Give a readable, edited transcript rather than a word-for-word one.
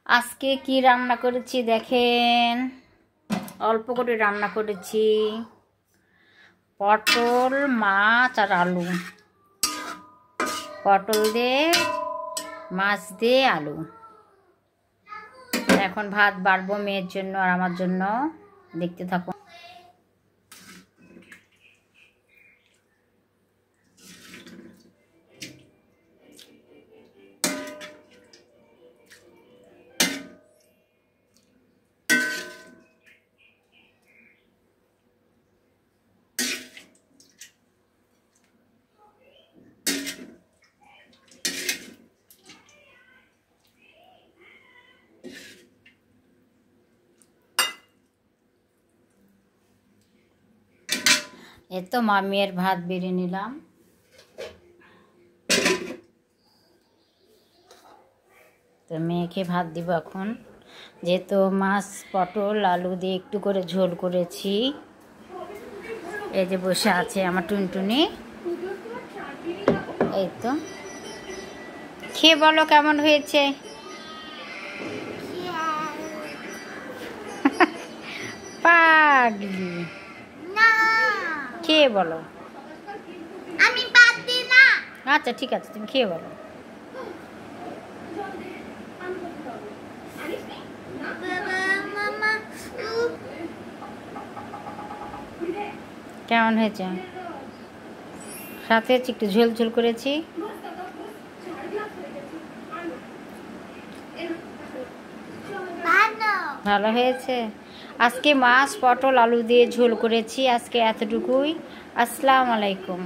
আজকে কি রান্না করেছি দেখেন, অল্প করে রান্না করেছি। পটল, মাছ আর আলু। পটল দিয়ে, মাছ দিয়ে, আলু। এখন ভাত বাড়বো মেয়ের জন্য আর আমার জন্য। দেখতে থাকুন। এই তো মেয়ের ভাত বেড়ে নিলাম। তো মেয়েকে ভাত দিব এখন, যেহেতু মাছ পটল আলু দিয়ে একটু করে ঝোল করেছি। এই যে বসে আছে আমার টুনটুনি। এই তো খেয়ে বলো কেমন হয়েছে। পাগলি, খেয়ে বলো। আমি পারছি না। আচ্ছা ঠিক আছে, তুমি খেয়ে বলো। কেমন হয়েছে? সাথে একটু ঝোল ঝোল করেছি। ভালো হয়েছে। আজকে মাছ পটল আলু দিয়ে ঝোল করেছি। আজকে এতটুকুই। আসসালামু আলাইকুম।